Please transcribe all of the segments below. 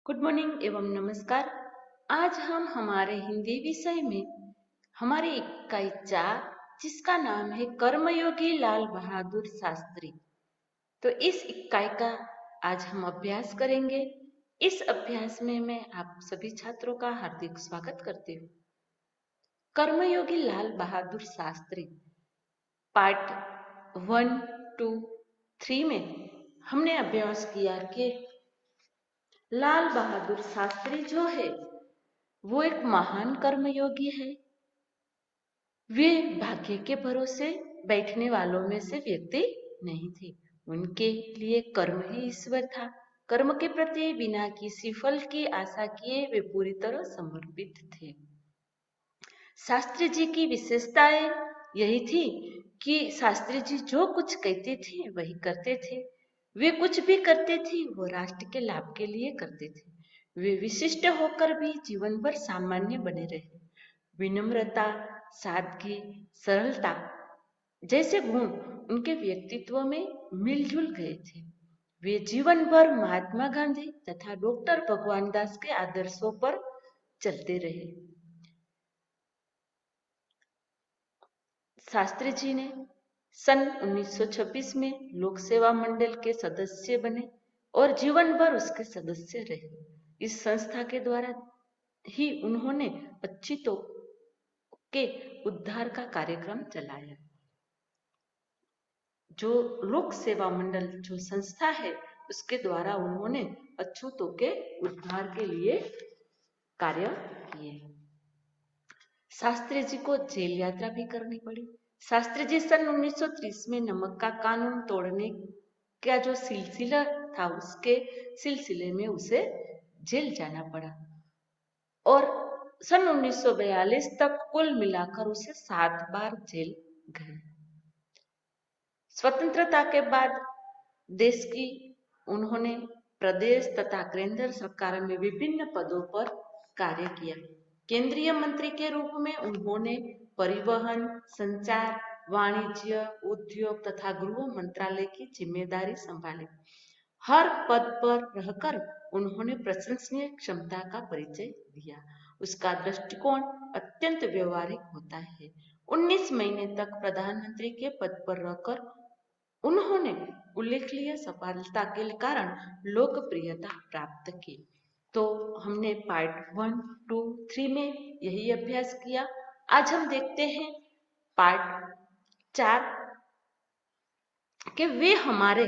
Good morning एवं नमस्कार। आज हम हमारे हिंदी विषय में हमारी इकाई 4 जिसका नाम है कर्मयोगी लाल बहादुर शास्त्री। तो इस इकाई का आज हम अभ्यास करेंगे। इस अभ्यास में मैं आप सभी छात्रों का हार्दिक स्वागत करती हूँ। कर्मयोगी लाल बहादुर शास्त्री पार्ट 1, 2, 3 में हमने अभ्यास किया कि लाल बहादुर शास्त्री जो है वो एक महान कर्मयोगी है। वे भाग्य के भरोसे बैठने वालों में से व्यक्ति नहीं थे। उनके लिए कर्म ही ईश्वर था। कर्म के प्रति बिना किसी फल की आशा किए वे पूरी तरह समर्पित थे। शास्त्री जी की विशेषताएं यही थी कि शास्त्री जी जो कुछ कहते थे वही करते थे। वे कुछ भी करते थे वो राष्ट्र के लाभ के लिए करते थे। वे विशिष्ट होकर भी जीवन भर सामान्य बने रहे। विनम्रता, सादगी, सरलता जैसे गुण उनके व्यक्तित्व में मिलजुल गए थे। वे जीवन भर महात्मा गांधी तथा डॉक्टर भगवान दास के आदर्शों पर चलते रहे। शास्त्री जी ने सन 1926 में लोक सेवा मंडल के सदस्य बने और जीवन भर उसके सदस्य रहे। इस संस्था के द्वारा ही उन्होंने वंचितों के उद्धार का कार्यक्रम चलाया। जो लोक सेवा मंडल जो संस्था है उसके द्वारा उन्होंने अछूतों के उद्धार के लिए कार्य किए। शास्त्री जी को जेल यात्रा भी करनी पड़ी। शास्त्री जी सन 1930 में नमक का कानून तोड़ने का जो सिलसिला था उसके सिलसिले में उसे जेल जाना पड़ा और सन 1942 तक कुल मिलाकर उसे 7 बार जेल गए। स्वतंत्रता के बाद देश की उन्होंने प्रदेश तथा केंद्र सरकार में विभिन्न पदों पर कार्य किया। केंद्रीय मंत्री के रूप में उन्होंने परिवहन, संचार, वाणिज्य, उद्योग तथा गृह मंत्रालय की जिम्मेदारी संभाली। हर पद पर रहकर उन्होंने प्रशंसनीय क्षमता का परिचय दिया। उसका दृष्टिकोण अत्यंत व्यवहारिक होता है। 19 महीने तक प्रधानमंत्री के पद पर रहकर उन्होंने उल्लेखनीय सफलता के कारण लोकप्रियता प्राप्त की। तो हमने पार्ट 1, 2, 3 में यही अभ्यास किया। आज हम देखते हैं पार्ट 4 कि वे हमारे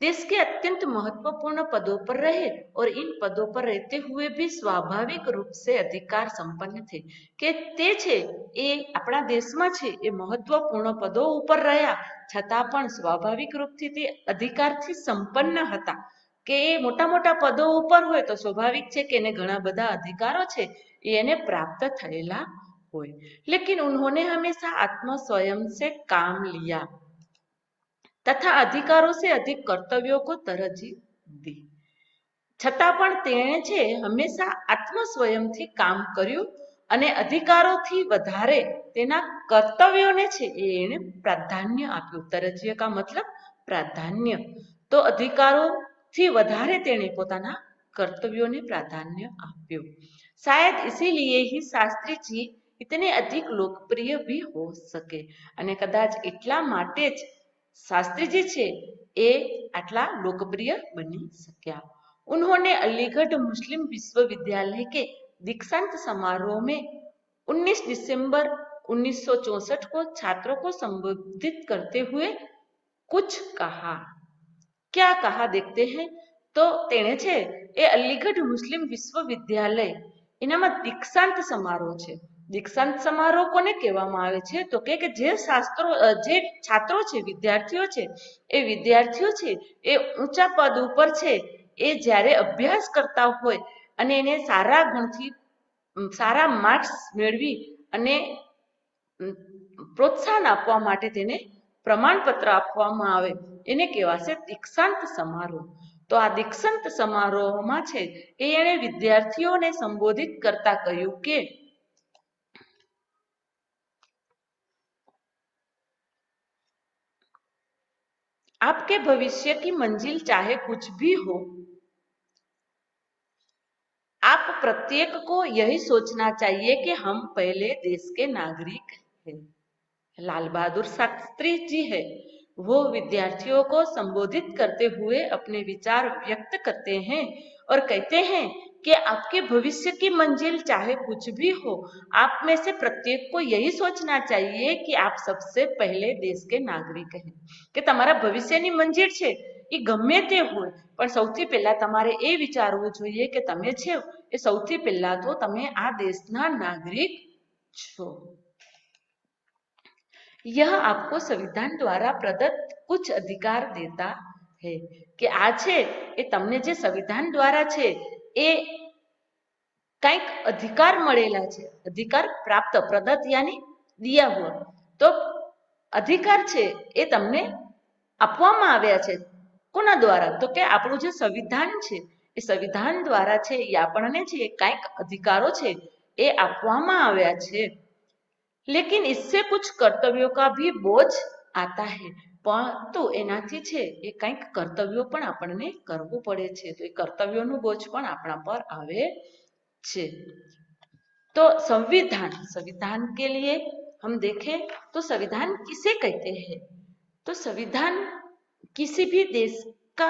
देश के अत्यंत महत्वपूर्ण पदों पर रहे और इन पदों पर रहते हुए भी स्वाभाविक रूप से अधिकार संपन्न थे કે તે છે એ આપણા દેશમાં છે એ મહત્વપૂર્ણ પદો ઉપર રહ્યા છતાં પણ સ્વાભાવિક રૂપથી તે અધિકારથી સંપન્ન હતા કે એ મોટા મોટા પદો ઉપર હોય તો સ્વાભાવિક છે કે એને ઘણા બધા અધિકારો છે એ એને પ્રાપ્ત થયેલા હોય लेकिन उन्होंने हमेशा आत्म स्वयं से काम लिया तथा अधिकारों से अधिक कर्तव्यों को तरजीह दी। છતાં પણ તેણે છે હંમેશા આત્મ સ્વયંથી કામ કર્યું અને અધિકારોથી વધારે તેના કર્તવ્યોને છે એને પ્રાધાન્ય આપ્યું। તરજીહ કા મતલબ પ્રાધાન્ય। તો અધિકારોથી વધારે તેણે પોતાના કર્તવ્યોને પ્રાધાન્ય આપ્યું। शायद इसीलिए ही शास्त्री जी इतने अधिक लोकप्रिय भी हो सके અને કદાચ એટલા માટે જ शास्त्री जी છે એ આટલા લોકપ્રિય બની શક્યા। उन्होंने अलीगढ़ मुस्लिम विश्वविद्यालय के दीक्षांत समारोह में 19 दिसंबर 1964 को छात्रों को संबोधित करते हुए कुछ कहा। क्या कहा देखते हैं। तो तेणे छे ए अलीगढ़ मुस्लिम विश्वविद्यालय एनामां दीक्षांत समारोह छे। दीक्षांत समारोह कोने कहेवामां आवे छे तो के जे जे छात्रों छे विद्यार्थीओ छे ए विद्यार्थीओ छे ए ऊंचा पद उपर छे એ જ્યારે અભ્યાસ કરતા હોય અને એને સારા ગુણથી સારા માર્ક્સ મેળવી અને પ્રોત્સાહન આપવા માટે તેને પ્રમાણપત્ર આપવામાં આવે એને કહેવાશે દીક્ષાંત સમારોહ। તો આ દીક્ષાંત સમારોહમાં છે એ એણે વિદ્યાર્થીઓને સંબોધિત કરતા કહ્યું કે आपके भविष्य की मंजिल चाहे कुछ भी हो प्रत्येक को यही सोचना चाहिए कि हम पहले देश के नागरिक हैं। लाल बहादुर शास्त्री जी है, वो विद्यार्थियों को संबोधित करते हुए अपने विचार व्यक्त करते हैं और कहते हैं कि आपके भविष्य की मंजिल चाहे कुछ भी हो, आप में से प्रत्येक को यही सोचना चाहिए कि आप सबसे पहले देश के नागरिक हैं, कि તમારા ભવિષ્યની મંજિલ છે એ ગમે તે હોય, પણ સૌથી પહેલા તમારે એ વિચારવું જોઈએ કે તમે છે એ સૌથી પહેલા તો તમે આ દેશના નાગરિક છો। यह आपको संविधान द्वारा प्रदत्त कुछ अधिकार देता है कि आ छे ए तमने जे संविधान द्वारा छे ए કંઈક अधिकार મળેલા છે, अधिकार प्राप्त प्रदत्त यानी दिया हुआ, तो अधिकार છે એ તમને આપવામાં આવ્યા છે। કોના દ્વારા? તો કે આપણું જે સંવિધાન છે એ સંવિધાન દ્વારા છે એ આપણને છે કંઈક अधिकारो છે એ આપવામાં આવ્યા છે। लेकिन इससे कुछ कर्तव्यों का भी बोझ आता है, परंतु एनाथी छे ए कंईक कर्तव्यों पण आपणे करवू पड़े छे, तो ए कर्तव्योनुं बोझ पण आपणा पर आवे छे। तो संविधान, संविधान के लिए हम देखें तो संविधान किसे कहते हैं? तो संविधान किसी भी देश का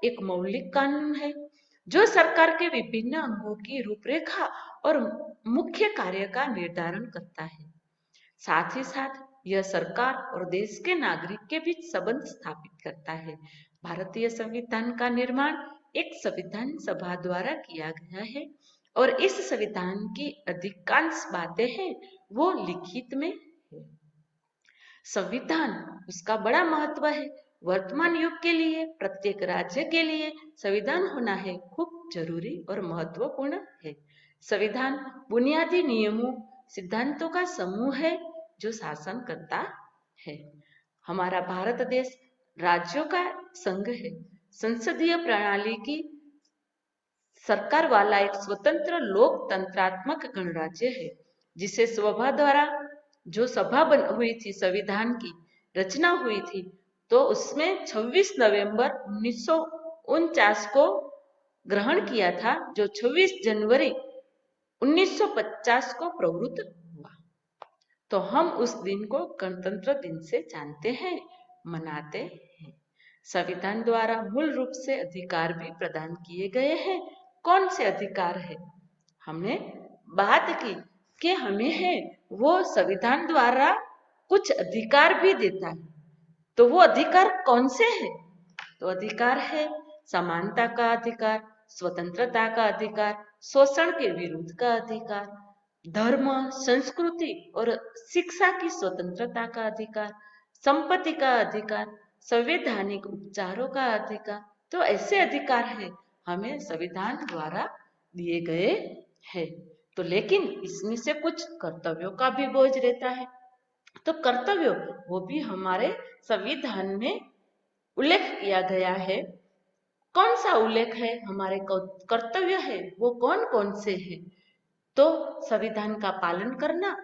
एक मौलिक कानून है जो सरकार के विभिन्न अंगों की रूपरेखा और मुख्य कार्य का निर्धारण करता है। साथ ही साथ यह सरकार और देश के नागरिक के बीच संबंध स्थापित करता है। भारतीय संविधान का निर्माण एक संविधान सभा द्वारा किया गया है और इस संविधान की अधिकांश बातें हैं वो लिखित में है। संविधान उसका बड़ा महत्व है। वर्तमान युग के लिए प्रत्येक राज्य के लिए संविधान होना है खूब जरूरी और महत्वपूर्ण है। संविधान बुनियादी नियमों सिद्धांतों का समूह है जो शासन करता है। हमारा भारत देश राज्यों का संघ है। संसदीय प्रणाली की सरकार वाला एक स्वतंत्र लोकतंत्रात्मक गणराज्य है जिसे सभा द्वारा जो सभा हुई थी, संविधान की रचना हुई थी, तो उसमें 26 नवंबर 1949 को ग्रहण किया था, जो 26 जनवरी 1950 को प्रवृत्त हुआ। तो हम उस दिन को गणतंत्र दिन से जानते हैं, मनाते हैं। संविधान द्वारा मूल रूप से अधिकार भी प्रदान किए गए हैं। कौन से अधिकार है? हमने बात की कि हमें है वो संविधान द्वारा कुछ अधिकार भी देता है। तो वो अधिकार कौन से है? तो अधिकार है समानता का अधिकार, स्वतंत्रता का अधिकार, शोषण के विरुद्ध का अधिकार, धर्म, संस्कृति और शिक्षा की स्वतंत्रता का अधिकार, संपत्ति का अधिकार, संवैधानिक उपचारों का अधिकार। तो ऐसे अधिकार है हमें संविधान द्वारा दिए गए हैं। तो लेकिन इसमें से कुछ कर्तव्यों का भी बोझ रहता है। तो कर्तव्य वो भी हमारे संविधान में उल्लेख किया गया है। कौन सा उल्लेख है? हमारे कर्तव्य है वो कौन कौन से हैं? तो संविधान का पालन करना,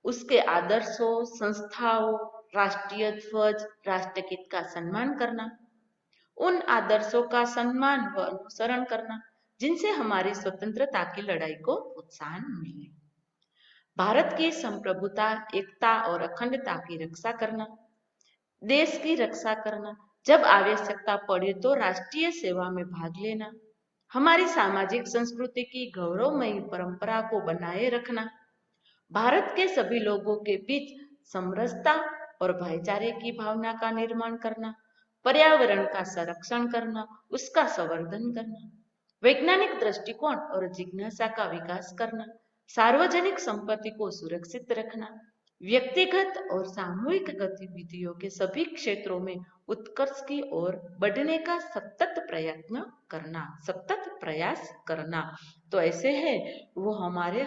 उसके आदर्शों, संस्थाओं, राष्ट्रीय ध्वज, राष्ट्रगीत का सम्मान करना, उन आदर्शों का सम्मान व अनुसरण करना जिनसे हमारी स्वतंत्रता की लड़ाई को प्रोत्साहन मिले, भारत की संप्रभुता, एकता और अखंडता की रक्षा करना, देश की रक्षा करना, जब आवश्यकता पड़े तो राष्ट्रीय सेवा में भाग लेना, हमारी सामाजिक संस्कृति की गौरवमयी परंपरा को बनाए रखना, भारत के सभी लोगों के बीच समरसता और भाईचारे की भावना का निर्माण करना, पर्यावरण का संरक्षण करना, उसका संवर्धन करना, वैज्ञानिक दृष्टिकोण और जिज्ञासा का विकास करना, सार्वजनिक संपत्ति को सुरक्षित रखना, व्यक्तिगत और सामूहिक गतिविधियों के सभी क्षेत्रों में उत्कर्ष की ओर बढ़ने का सतत प्रयत्न करना, सतत प्रयास करना। तो ऐसे है वो हमारे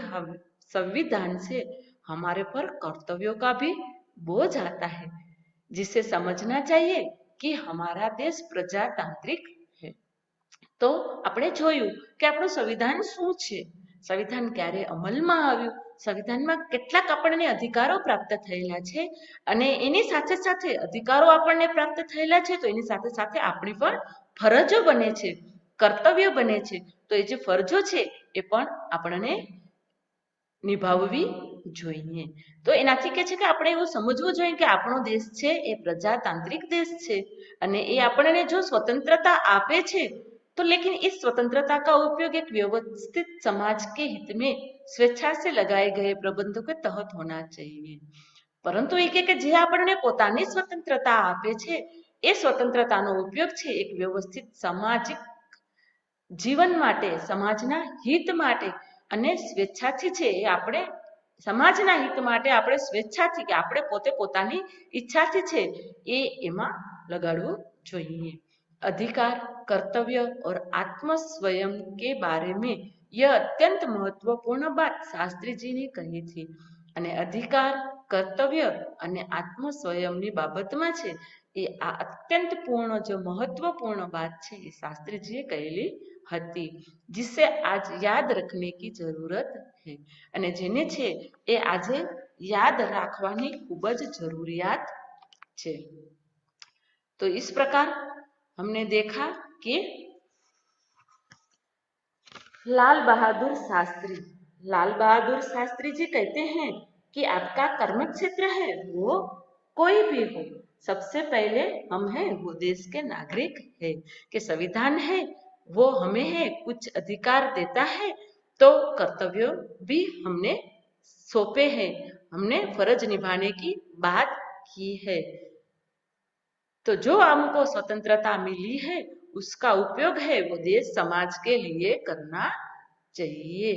संविधान से हमारे पर कर्तव्यों का भी बोझ आता है, जिसे समझना चाहिए कि हमारा देश प्रजातांत्रिक है। तो આપણે જોયું કે આપણું સંવિધાન શું છે, સંવિધાન ક્યારે અમલમાં આવ્યું, સંવિધાનમાં કેટલાક આપણને અધિકારો પ્રાપ્ત થયેલા છે અને એની સાથે સાથે અધિકારો આપણને પ્રાપ્ત થયેલા છે તો એની સાથે સાથે આપણી પર ફરજો બને છે, કર્તવ્ય બને છે। તો એ જે ફરજો છે એ પણ આપણને નિભાવવી જોઈએ. તો એનાથી કે છે કે આપણે એવું સમજવું જોઈએ કે આપણો દેશ છે એ પ્રજાતાંત્રિક દેશ છે અને એ આપણને જો स्वतंत्रता આપે છે तो लेकिन इस स्वतंत्रता का उपयोग एक व्यवस्थित समाज के हित में स्वेच्छा से लगाए गए प्रबंधों के तहत होना चाहिए. પરંતુ એ કે જે આપણને પોતાની સ્વતંત્રતા આપે છે એ સ્વતંત્રતાનો ઉપયોગ છે એક વ્યવસ્થિત સામાજિક જીવન માટે, સમાજના હિત માટે અને સ્વેચ્છાથી છે એ આપણે સમાજના હિત માટે આપણે સ્વેચ્છાથી કે આપણે પોતે પોતાની ઈચ્છાથી છે એ એમાં લગાડવું જોઈએ. अधिकार, कर्तव्य और आत्म स्वयं के बारे में यह अत्यंत महत्वपूर्ण बात शास्त्री जी ने कही थी. અને અધિકાર, કર્તવ્ય અને આત્મ સ્વયંની બાબતમાં છે એ આ અત્યંત પૂર્ણ જો મહત્વપૂર્ણ बात છે એ શાસ્ત્રીજીએ કહેલી હતી, जिसे आज याद रखने की जरूरत है. અને જેને છે એ આજે યાદ રાખવાની ખૂબ જ જરૂરિયાત છે. तो इस प्रकार हमने देखा कि लाल बहादुर शास्त्री जी कहते हैं कि आपका कर्म क्षेत्र है वो कोई भी हो, सबसे पहले हम हैं वो देश के नागरिक है कि संविधान है वो हमें है कुछ अधिकार देता है तो कर्तव्य भी हमने सौंपे हैं, हमने फर्ज निभाने की बात की है. तो जो हमको स्वतंत्रता मिली है उसका उपयोग है वो देश समाज के लिए करना चाहिए.